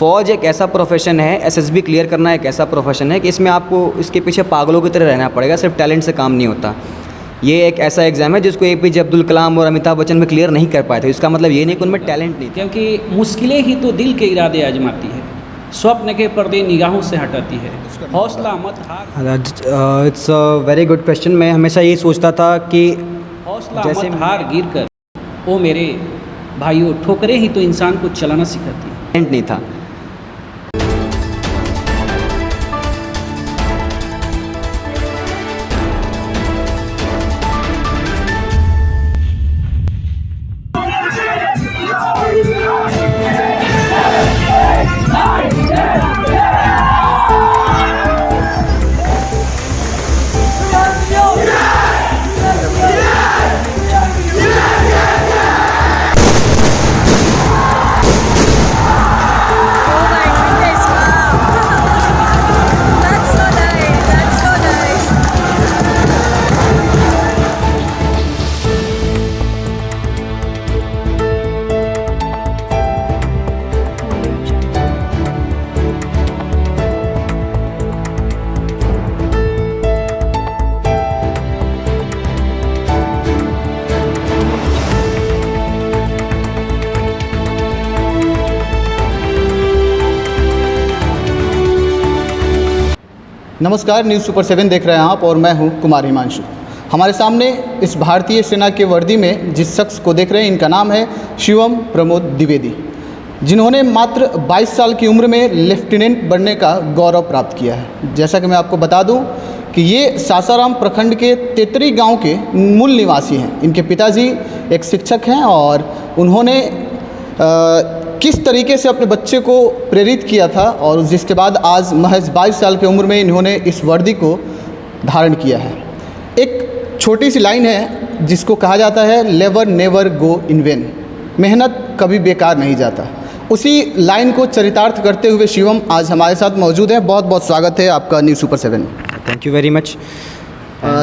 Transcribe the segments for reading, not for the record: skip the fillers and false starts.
फ़ौज एक ऐसा प्रोफेशन है, एसएसबी क्लियर करना एक ऐसा प्रोफेशन है कि इसमें आपको इसके पीछे पागलों की तरह रहना पड़ेगा, सिर्फ टैलेंट से काम नहीं होता। ये एक ऐसा एग्ज़ाम है जिसको एपीजे अब्दुल कलाम और अमिताभ बच्चन में क्लियर नहीं कर पाए थे। इसका मतलब ये नहीं कि उनमें टैलेंट नहीं था। क्योंकि मुश्किलें ही तो दिल के इरादे आजमाती है, स्वप्न के पर्दे निगाहों से हटाती है, हौसला मत हार। It's a very good question. मैं हमेशा यही सोचता था कि हौसला जैसे मत हार गिर कर, ओ मेरे भाइयों, ठोकरें ही तो इंसान को चलाना सिखाती है। टैलेंट नहीं था। नमस्कार, न्यूज़ सुपर 7 देख रहे हैं आप और मैं हूं कुमार हिमांशु। हमारे सामने इस भारतीय सेना के वर्दी में जिस शख्स को देख रहे हैं, इनका नाम है शिवम प्रमोद द्विवेदी, जिन्होंने मात्र 22 साल की उम्र में लेफ्टिनेंट बनने का गौरव प्राप्त किया है। जैसा कि मैं आपको बता दूं कि ये सासाराम प्रखंड के तेतरी गांव के मूल निवासी हैं। इनके पिताजी एक शिक्षक हैं और उन्होंने किस तरीके से अपने बच्चे को प्रेरित किया था और जिसके बाद आज महज 22 साल की उम्र में इन्होंने इस वर्दी को धारण किया है। एक छोटी सी लाइन है जिसको कहा जाता है लेवर नेवर गो इन वेन, मेहनत कभी बेकार नहीं जाता। उसी लाइन को चरितार्थ करते हुए शिवम आज हमारे साथ मौजूद है। बहुत बहुत स्वागत है आपका news super 7। Thank you very much.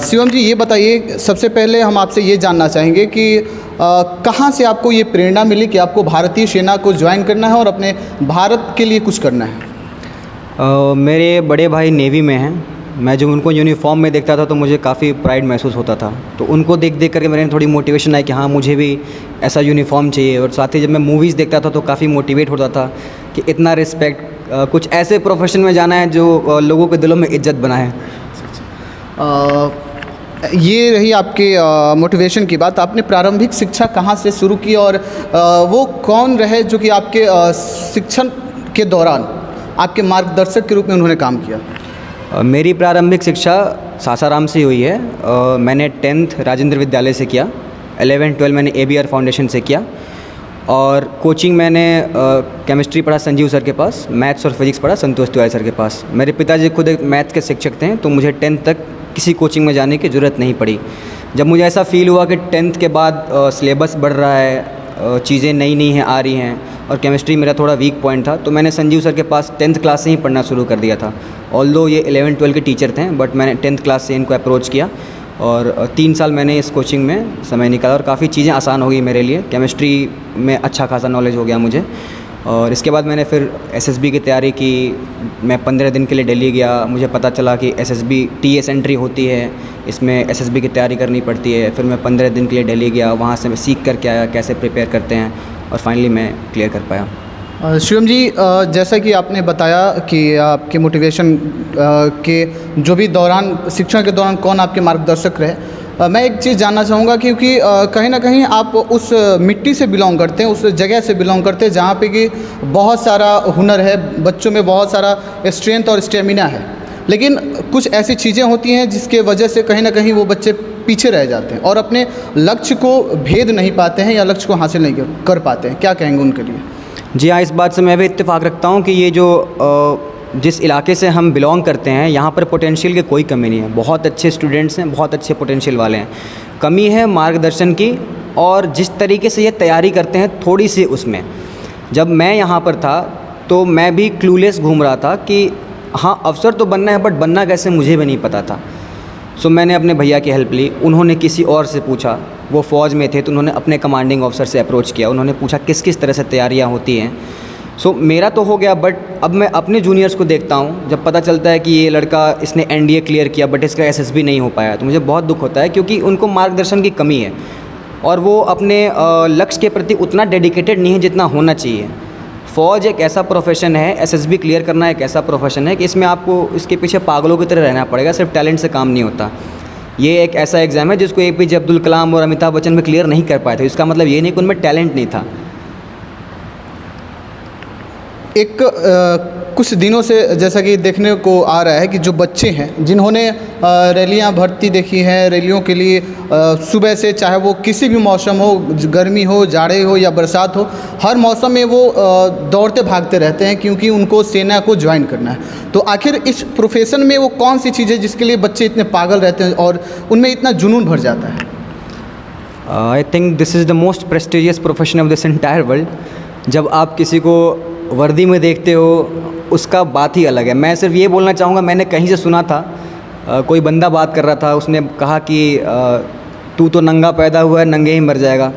Shivam ji, ये बताइए, सबसे पहले हम आपसे ये जानना चाहेंगे कि कहाँ से आपको ये प्रेरणा मिली कि आपको भारतीय सेना को ज्वाइन करना है और अपने भारत के लिए कुछ करना है? मेरे बड़े भाई नेवी में हैं। मैं जब उनको यूनिफॉर्म में देखता था तो मुझे काफ़ी प्राइड महसूस होता था। तो उनको देख देख करके मेरे थोड़ी मोटिवेशन आई कि हाँ, मुझे भी ऐसा यूनिफॉर्म चाहिए। और साथ ही जब मैं मूवीज़ देखता था तो काफ़ी मोटिवेट होता था कि इतना रिस्पेक्ट, कुछ ऐसे प्रोफेशन में जाना है जो लोगों के दिलों में इज्जत बनाए। ये रही आपके मोटिवेशन की बात। आपने प्रारंभिक शिक्षा कहाँ से शुरू की और वो कौन रहे जो कि आपके शिक्षण के दौरान आपके मार्गदर्शक के रूप में उन्होंने काम किया? मेरी प्रारंभिक शिक्षा सासाराम से हुई है। मैंने 10th राजेंद्र विद्यालय से किया, 11-12 मैंने ABR फाउंडेशन से किया और कोचिंग मैंने केमिस्ट्री पढ़ा संजीव सर के पास, मैथ्स और फिजिक्स पढ़ा संतोष तिवारी सर के पास। मेरे पिताजी खुद एक मैथ्स के शिक्षक थे, तो मुझे 10th तक किसी कोचिंग में जाने की ज़रूरत नहीं पड़ी। जब मुझे ऐसा फील हुआ कि 10th के बाद सिलेबस बढ़ रहा है, चीज़ें नई नई हैं आ रही हैं और केमिस्ट्री मेरा थोड़ा वीक पॉइंट था, तो मैंने संजीव सर के पास 10th क्लास से ही पढ़ना शुरू कर दिया था। ऑल्दो ये 11-12 के टीचर थे, बट मैंने 10th क्लास से इनको अप्रोच किया और 3 साल मैंने इस कोचिंग में समय निकाला और काफ़ी चीज़ें आसान हो गई मेरे लिए। केमिस्ट्री में अच्छा खासा नॉलेज हो गया मुझे। और इसके बाद मैंने फिर एसएसबी की तैयारी की। मैं 15 दिन के लिए दिल्ली गया। मुझे पता चला कि एसएसबी TS एंट्री होती है, इसमें एसएसबी की तैयारी करनी पड़ती है। फिर मैं 15 दिन के लिए दिल्ली गया, वहाँ से मैं सीख करके आया कैसे प्रिपेयर करते हैं और फाइनली मैं क्लियर कर पाया। शिवम जी, जैसा कि आपने बताया कि आपके मोटिवेशन के जो भी दौरान, शिक्षण के दौरान कौन आपके मार्गदर्शक रहे, मैं एक चीज़ जानना चाहूँगा क्योंकि कहीं ना कहीं आप उस मिट्टी से बिलोंग करते हैं, उस जगह से बिलोंग करते हैं जहाँ पे कि बहुत सारा हुनर है, बच्चों में बहुत सारा स्ट्रेंथ और स्टेमिना है, लेकिन कुछ ऐसी चीज़ें होती हैं जिसके वजह से कहीं ना कहीं वो बच्चे पीछे रह जाते हैं और अपने लक्ष्य को भेद नहीं पाते हैं या लक्ष्य को हासिल नहीं कर पाते हैं। क्या कहेंगे उनके लिए? जी हाँ, इस बात से मैं भी इत्तेफाक रखता हूँ कि ये जो जिस इलाके से हम बिलोंग करते हैं, यहाँ पर पोटेंशियल की कोई कमी नहीं है। बहुत अच्छे स्टूडेंट्स हैं, बहुत अच्छे पोटेंशियल वाले हैं। कमी है मार्गदर्शन की और जिस तरीके से ये तैयारी करते हैं थोड़ी सी उसमें। जब मैं यहाँ पर था तो मैं भी क्लूलेस घूम रहा था कि हाँ, अफसर तो बनना है, बट बनना कैसे मुझे भी नहीं पता था। सो मैंने अपने भैया की हेल्प ली, उन्होंने किसी और से पूछा, वो फ़ौज में थे तो उन्होंने अपने कमांडिंग ऑफिसर से अप्रोच किया, उन्होंने पूछा किस किस तरह से तैयारियाँ होती हैं। सो मेरा तो हो गया, बट अब मैं अपने जूनियर्स को देखता हूँ, जब पता चलता है कि ये लड़का इसने एनडीए क्लियर किया बट इसका एसएसबी नहीं हो पाया, तो मुझे बहुत दुख होता है, क्योंकि उनको मार्गदर्शन की कमी है और वो अपने लक्ष्य के प्रति उतना डेडिकेटेड नहीं है जितना होना चाहिए। फ़ौज एक ऐसा प्रोफेशन है, एसएसबी क्लियर करना एक ऐसा प्रोफेशन है कि इसमें आपको इसके पीछे पागलों की तरह रहना पड़ेगा, सिर्फ टैलेंट से काम नहीं होता। ये एक ऐसा एग्ज़ाम है जिसको एपीजे अब्दुल कलाम और अमिताभ बच्चन में क्लियर नहीं कर पाए थे। इसका मतलब ये नहीं कि उनमें टैलेंट नहीं था। एक कुछ दिनों से जैसा कि देखने को आ रहा है कि जो बच्चे हैं जिन्होंने रैलियां भर्ती देखी हैं, रैलियों के लिए सुबह से, चाहे वो किसी भी मौसम हो, गर्मी हो, जाड़े हो या बरसात हो, हर मौसम में वो दौड़ते भागते रहते हैं क्योंकि उनको सेना को ज्वाइन करना है। तो आखिर इस प्रोफेशन में वो कौन सी चीज़ है जिसके लिए बच्चे इतने पागल रहते हैं और उनमें इतना जुनून भर जाता है? I think this is the most prestigious profession of this entire world. जब आप किसी को वर्दी में देखते हो उसका बात ही अलग है। मैं सिर्फ ये बोलना चाहूँगा, मैंने कहीं से सुना था, कोई बंदा बात कर रहा था, उसने कहा कि तू तो नंगा पैदा हुआ है, नंगे ही मर जाएगा,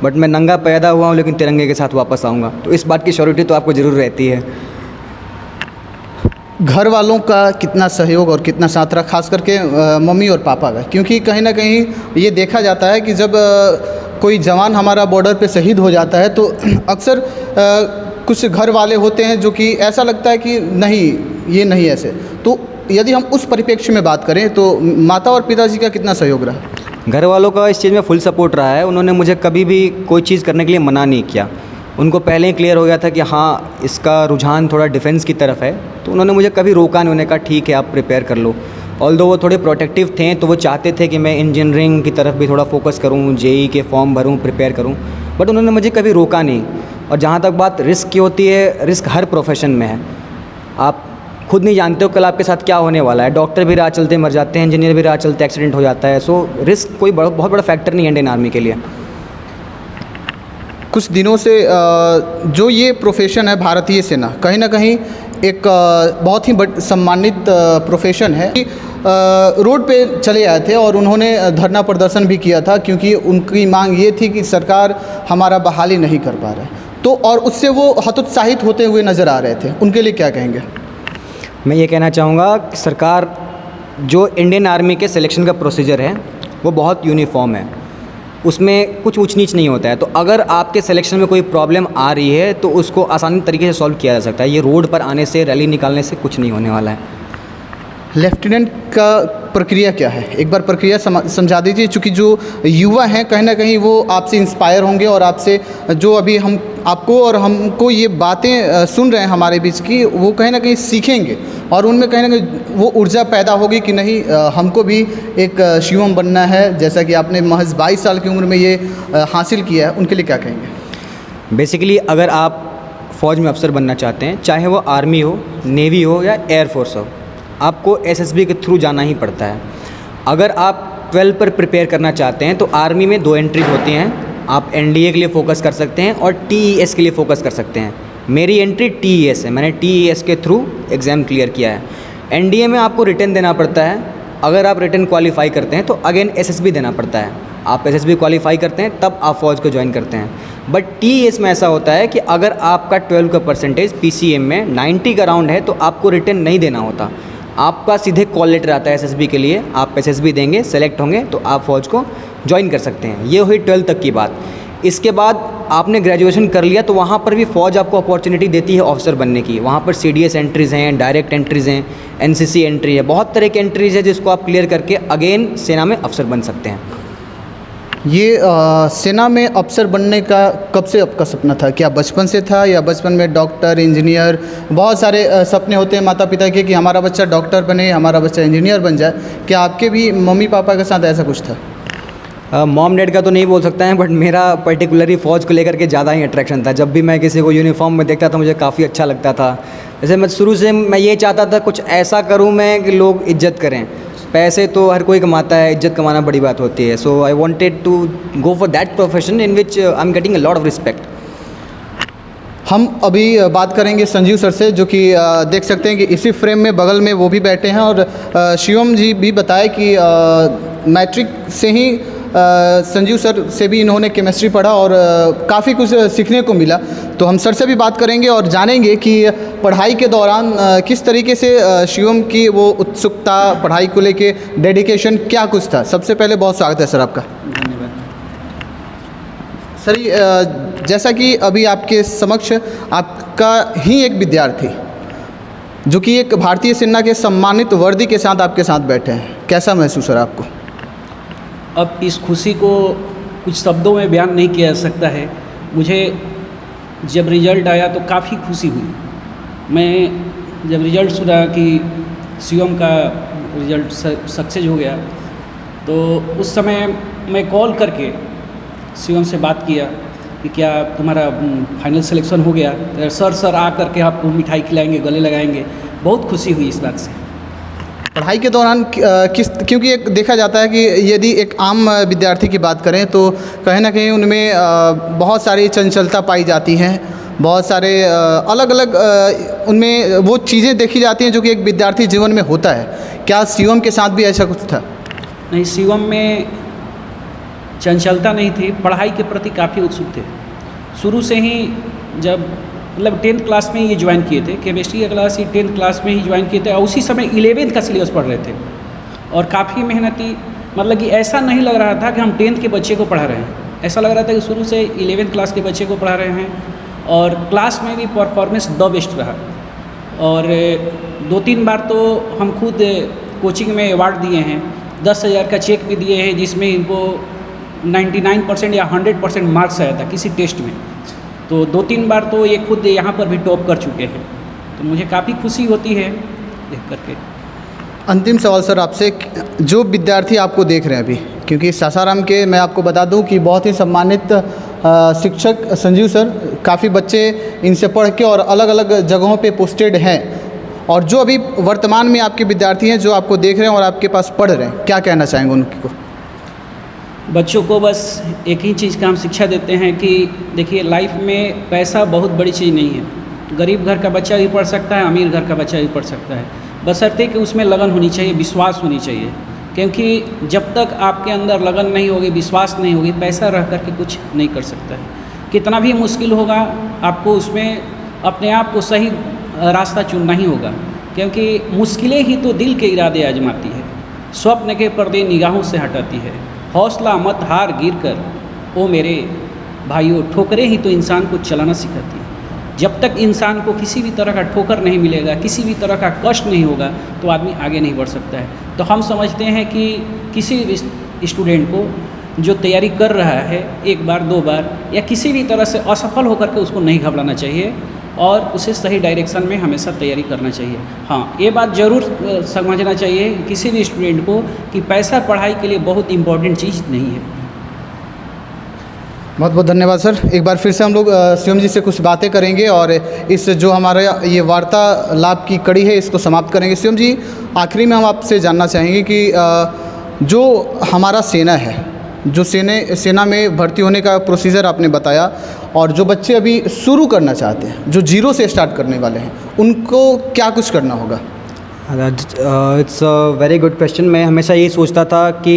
बट मैं नंगा पैदा हुआ हूँ लेकिन तिरंगे के साथ वापस आऊँगा। तो इस बात की श्योरिटी तो आपको ज़रूर रहती है। घर वालों का कितना सहयोग और कितना साथ रहा, खास करके मम्मी और पापा का? क्योंकि कहीं ना कहीं ये देखा जाता है कि जब कोई जवान हमारा बॉर्डर पे शहीद हो जाता है तो अक्सर कुछ घर वाले होते हैं जो कि ऐसा लगता है कि नहीं, ये नहीं ऐसे। तो यदि हम उस परिप्रेक्ष्य में बात करें तो माता और पिताजी का कितना सहयोग रहा? घर वालों का इस चीज़ में फुल सपोर्ट रहा है। उन्होंने मुझे कभी भी कोई चीज़ करने के लिए मना नहीं किया। उनको पहले ही क्लियर हो गया था कि हाँ, इसका रुझान थोड़ा डिफेंस की तरफ है, तो उन्होंने मुझे कभी रोका नहीं। उन्होंने कहा ठीक है, आप प्रिपेयर कर लो। ऑल्दो वो थोड़े प्रोटेक्टिव थे, तो वो चाहते थे कि मैं इंजीनियरिंग की तरफ भी थोड़ा फोकस करूँ, जेई के फॉर्म भरूँ, प्रिपेयर करूँ, बट उन्होंने मुझे कभी रोका नहीं। और जहाँ तक बात रिस्क की होती है, रिस्क हर प्रोफेशन में है। आप खुद नहीं जानते हो कल आपके साथ क्या होने वाला है। डॉक्टर भी राह चलते मर जाते हैं, इंजीनियर भी राह चलते एक्सीडेंट हो जाता है। सो रिस्क कोई बहुत बड़ा फैक्टर नहीं है इंडियन आर्मी के लिए। कुछ दिनों से जो ये प्रोफेशन है भारतीय सेना, कहीं ना कहीं एक बहुत ही सम्मानित प्रोफेशन है। रोड पे चले आए थे और उन्होंने धरना प्रदर्शन भी किया था क्योंकि उनकी मांग ये थी कि सरकार हमारा बहाली नहीं कर पा रहा है, तो और उससे वो हतोत्साहित होते हुए नज़र आ रहे थे। उनके लिए क्या कहेंगे? मैं ये कहना चाहूँगा कि सरकार, जो इंडियन आर्मी के सिलेक्शन का प्रोसीजर है वो बहुत यूनिफॉर्म है, उसमें कुछ ऊंच नीच नहीं होता है। तो अगर आपके सिलेक्शन में कोई प्रॉब्लम आ रही है तो उसको आसानी तरीके से सॉल्व किया जा सकता है। ये रोड पर आने से, रैली निकालने से कुछ नहीं होने वाला है। लेफ्टिनेंट का प्रक्रिया क्या है? एक बार प्रक्रिया समझा दीजिए, चूँकि जो युवा हैं कहीं ना कहीं वो आपसे इंस्पायर होंगे और आपसे जो अभी हम आपको और हमको ये बातें सुन रहे हैं हमारे बीच की, वो कहीं ना कहीं सीखेंगे और उनमें कहीं ना कहीं वो ऊर्जा पैदा होगी कि नहीं, हमको भी एक शिवम बनना है, जैसा कि आपने महज 22 साल की उम्र में ये हासिल किया है। उनके लिए क्या कहेंगे? बेसिकली अगर आप फ़ौज में अफसर बनना चाहते हैं, चाहे वो आर्मी हो, नेवी हो या एयरफोर्स हो, आपको एसएसबी के थ्रू जाना ही पड़ता है। अगर आप 12 पर प्रिपेयर करना चाहते हैं तो आर्मी में 2 एंट्रीज होती हैं। आप एनडीए के लिए फ़ोकस कर सकते हैं और टीईएस के लिए फ़ोकस कर सकते हैं। मेरी एंट्री टीईएस है, मैंने टीईएस के थ्रू एग्ज़ाम क्लियर किया है। एनडीए में आपको रिटन देना पड़ता है। अगर आप रिटन क्वालिफाई करते हैं तो अगेन एसएसबी देना पड़ता है। आप एसएसबी क्वालिफाई करते हैं तब आप फ़ौज को ज्वाइन करते हैं। बट टीईएस में ऐसा होता है कि अगर आपका 12 का परसेंटेज पीसीएम में 90 का राउंड है तो आपको रिटन नहीं देना होता। आपका सीधे कॉल लेटर आता है एसएसबी के लिए, आप एसएसबी देंगे, सेलेक्ट होंगे तो आप फ़ौज को ज्वाइन कर सकते हैं। ये हुई 12 तक की बात। इसके बाद आपने ग्रेजुएशन कर लिया तो वहाँ पर भी फ़ौज आपको अपॉर्चुनिटी देती है ऑफिसर बनने की। वहाँ पर सीडीएस एंट्रीज़ हैं, डायरेक्ट एंट्रीज़ हैं, एनसीसी एंट्री है, बहुत तरह की एंट्रीज़ है जिसको आप क्लियर करके अगेन सेना में अफसर बन सकते हैं। ये सेना में अफसर बनने का कब से आपका सपना था? क्या बचपन से था या बचपन में डॉक्टर, इंजीनियर, बहुत सारे सपने होते हैं माता पिता के कि हमारा बच्चा डॉक्टर बने, हमारा बच्चा इंजीनियर बन जाए। क्या आपके भी मम्मी पापा के साथ ऐसा कुछ था? मॉम डैड का तो नहीं बोल सकता है, बट मेरा पर्टिकुलरली फ़ौज को लेकर के ज़्यादा ही अट्रैक्शन था। जब भी मैं किसी को यूनिफॉर्म में देखता था मुझे काफ़ी अच्छा लगता था। जैसे मैं शुरू से मैं ये चाहता था कुछ ऐसा करूँ मैं कि लोग इज्जत करें। पैसे तो हर कोई कमाता है, इज्जत कमाना बड़ी बात होती है। So I wanted to go for that profession in which I am getting a lot of respect. हम अभी बात करेंगे संजीव सर से, जो कि देख सकते हैं कि इसी फ्रेम में बगल में वो भी बैठे हैं। और शिवम जी भी बताए कि मैट्रिक से ही संजीव सर से भी इन्होंने केमिस्ट्री पढ़ा और काफ़ी कुछ सीखने को मिला। तो हम सर से भी बात करेंगे और जानेंगे कि पढ़ाई के दौरान किस तरीके से शिवम की वो उत्सुकता, पढ़ाई को लेके डेडिकेशन क्या कुछ था। सबसे पहले बहुत स्वागत है सर आपका। धन्यवाद। सर जैसा कि अभी आपके समक्ष आपका ही एक विद्यार्थी जो कि एक भारतीय सेना के सम्मानित वर्दी के साथ आपके साथ बैठे हैं, कैसा महसूस हो रहा है आपको? अब इस खुशी को कुछ शब्दों में बयान नहीं किया जा सकता है। मुझे जब रिज़ल्ट आया तो काफ़ी खुशी हुई। मैं जब रिज़ल्ट सुना कि शिवम का रिज़ल्ट सक्सेस हो गया तो उस समय मैं कॉल करके शिवम से बात किया कि क्या तुम्हारा फाइनल सिलेक्शन हो गया? सर आ करके आपको मिठाई खिलाएंगे, गले लगाएंगे। बहुत खुशी हुई इस बात से। पढ़ाई के दौरान क्योंकि एक देखा जाता है कि यदि एक आम विद्यार्थी की बात करें तो कहीं ना कहीं उनमें बहुत सारी चंचलता पाई जाती है, बहुत सारे अलग अलग उनमें वो चीज़ें देखी जाती हैं जो कि एक विद्यार्थी जीवन में होता है। क्या शिवम के साथ भी ऐसा कुछ था? नहीं, शिवम में चंचलता नहीं थी, पढ़ाई के प्रति काफ़ी उत्सुक थे। शुरू से ही जब मतलब 10th क्लास में ये ज्वाइन किए थे, केमिस्ट्री का क्लास ही 10th क्लास में ही ज्वाइन किए थे और उसी समय 11th का सिलेबस पढ़ रहे थे और काफ़ी मेहनती। मतलब कि ऐसा नहीं लग रहा था कि हम 10th के बच्चे को पढ़ा रहे हैं, ऐसा लग रहा था कि शुरू से 11th क्लास के बच्चे को पढ़ा रहे हैं। और क्लास में भी परफॉर्मेंस द बेस्ट रहा और 2-3 बार तो हम खुद कोचिंग में अवार्ड दिए हैं, 10,000 का चेक भी दिए हैं जिसमें इनको 99% या 100% मार्क्स आया था किसी टेस्ट में। तो 2-3 बार तो ये खुद यहाँ पर भी टॉप कर चुके हैं, तो मुझे काफ़ी खुशी होती है देख करके। अंतिम सवाल सर आपसे, जो विद्यार्थी आपको देख रहे हैं अभी, क्योंकि सासाराम के मैं आपको बता दूं कि बहुत ही सम्मानित शिक्षक संजीव सर, काफ़ी बच्चे इनसे पढ़ के और अलग अलग जगहों पे पोस्टेड हैं, और जो अभी वर्तमान में आपके विद्यार्थी हैं जो आपको देख रहे हैं और आपके पास पढ़ रहे हैं, क्या कहना चाहेंगे उनको? बच्चों को बस एक ही चीज़ का हम शिक्षा देते हैं कि देखिए, लाइफ में पैसा बहुत बड़ी चीज़ नहीं है। गरीब घर का बच्चा भी पढ़ सकता है, अमीर घर का बच्चा भी पढ़ सकता है, बशर्ते कि उसमें लगन होनी चाहिए, विश्वास होनी चाहिए। क्योंकि जब तक आपके अंदर लगन नहीं होगी, विश्वास नहीं होगी, पैसा रह कर के कुछ नहीं कर सकता है। कितना भी मुश्किल होगा, आपको उसमें अपने आप को सही रास्ता चुनना ही होगा, क्योंकि मुश्किलें ही तो दिल के इरादे आजमाती है, स्वप्न के पर्दे निगाहों से हटाती है। हौसला मत हार गिर कर ओ मेरे भाइयों, ठोकरें ही तो इंसान को चलाना सिखाती है। जब तक इंसान को किसी भी तरह का ठोकर नहीं मिलेगा, किसी भी तरह का कष्ट नहीं होगा, तो आदमी आगे नहीं बढ़ सकता है। तो हम समझते हैं कि किसी भी स्टूडेंट को जो तैयारी कर रहा है, 1 बार 2 बार या किसी भी तरह से असफल होकर के उसको नहीं घबराना चाहिए और उसे सही डायरेक्शन में हमेशा तैयारी करना चाहिए। हाँ, ये बात ज़रूर समझना चाहिए किसी भी स्टूडेंट को कि पैसा पढ़ाई के लिए बहुत इम्पोर्टेंट चीज़ नहीं है। बहुत बहुत धन्यवाद सर। एक बार फिर से हम लोग शिवम जी से कुछ बातें करेंगे और इस जो हमारा ये वार्तालाप की कड़ी है इसको समाप्त करेंगे। शिवम जी, आखिरी में हम आपसे जानना चाहेंगे कि जो हमारा सेना है, जो सेना में भर्ती होने का प्रोसीजर आपने बताया, और जो बच्चे अभी शुरू करना चाहते हैं, जो 0 से स्टार्ट करने वाले हैं, उनको क्या कुछ करना होगा? It's a very good question. मैं हमेशा यही सोचता था कि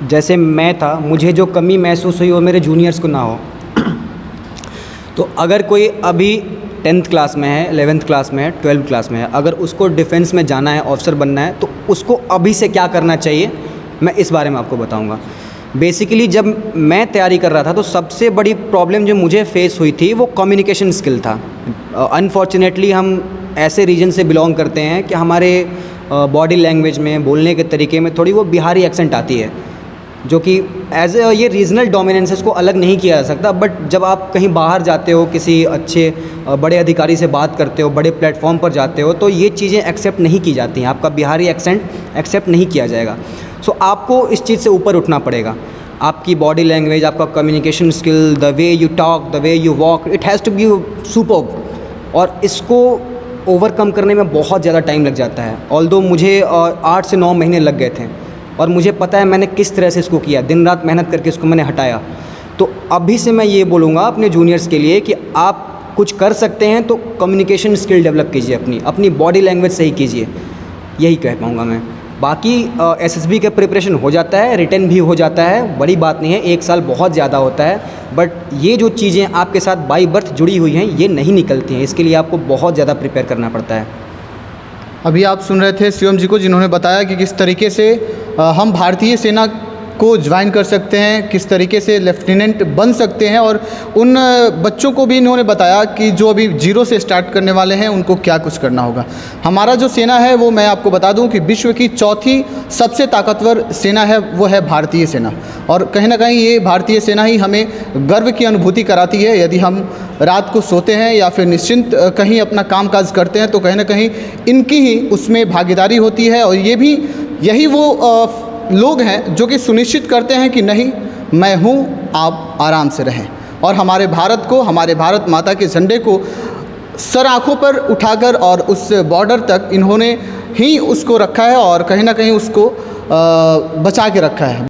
जैसे मैं था, मुझे जो कमी महसूस हुई वो मेरे जूनियर्स को ना हो। तो अगर कोई अभी 10th क्लास में है, 11th क्लास में है, 12th क्लास में है, अगर उसको डिफेंस में जाना है, ऑफिसर बनना है, तो उसको अभी से क्या करना चाहिए, मैं इस बारे में आपको बताऊंगा। बेसिकली जब मैं तैयारी कर रहा था तो सबसे बड़ी प्रॉब्लम जो मुझे फेस हुई थी वो कम्युनिकेशन स्किल था। अनफॉर्चुनेटली हम ऐसे रीजन से बिलोंग करते हैं कि हमारे बॉडी लैंग्वेज में, बोलने के तरीके में थोड़ी वो बिहारी एक्सेंट आती है, जो कि एज ए ये रीजनल डोमिनेंसेस को अलग नहीं किया जा सकता। बट जब आप कहीं बाहर जाते हो, किसी अच्छे बड़े अधिकारी से बात करते हो, बड़े प्लेटफॉर्म पर जाते हो, तो ये चीज़ें एक्सेप्ट नहीं की जाती हैं, आपका बिहारी एक्सेंट एक्सेप्ट नहीं किया जाएगा। सो आपको इस चीज़ से ऊपर उठना पड़ेगा। आपकी बॉडी लैंग्वेज, आपका communication skill, the way you talk, the way you walk, it has to be superb. और इसको ओवरकम करने में बहुत ज़्यादा टाइम लग जाता है। ऑल्दो मुझे 8 से 9 महीने लग गए थे और मुझे पता है मैंने किस तरह से इसको किया, दिन रात मेहनत करके इसको मैंने हटाया। तो अभी से मैं ये बोलूँगा अपने जूनियर्स के लिए कि आप कुछ कर सकते हैं तो कम्युनिकेशन स्किल डेवलप कीजिए, अपनी बॉडी लैंग्वेज सही कीजिए, यही कह पाऊँगा मैं। बाकी एसएसबी का प्रिपरेशन हो जाता है, रिटन भी हो जाता है, बड़ी बात नहीं है, 1 साल बहुत ज़्यादा होता है। बट ये जो चीज़ें आपके साथ बाई बर्थ जुड़ी हुई हैं ये नहीं निकलती हैं, इसके लिए आपको बहुत ज़्यादा प्रिपेयर करना पड़ता है। अभी आप सुन रहे थे शिवम जी को, जिन्होंने बताया कि किस तरीके से हम भारतीय सेना को ज्वाइन कर सकते हैं, किस तरीके से लेफ्टिनेंट बन सकते हैं, और उन बच्चों को भी इन्होंने बताया कि जो अभी जीरो से स्टार्ट करने वाले हैं उनको क्या कुछ करना होगा। हमारा जो सेना है वो मैं आपको बता दूं कि विश्व की चौथी सबसे ताकतवर सेना है, वो है भारतीय सेना। और कहीं ना कहीं ये भारतीय सेना ही हमें गर्व की अनुभूति कराती है। यदि हम रात को सोते हैं या फिर निश्चिंत कहीं अपना कामकाज करते हैं तो कहीं ना कहीं इनकी ही उसमें भागीदारी होती है। और ये भी यही वो लोग हैं जो कि सुनिश्चित करते हैं कि नहीं, मैं हूँ, आप आराम से रहें। और हमारे भारत को, हमारे भारत माता के झंडे को सर आँखों पर उठाकर और उस बॉर्डर तक इन्होंने ही उसको रखा है और कहीं ना कहीं उसको बचा के रखा है।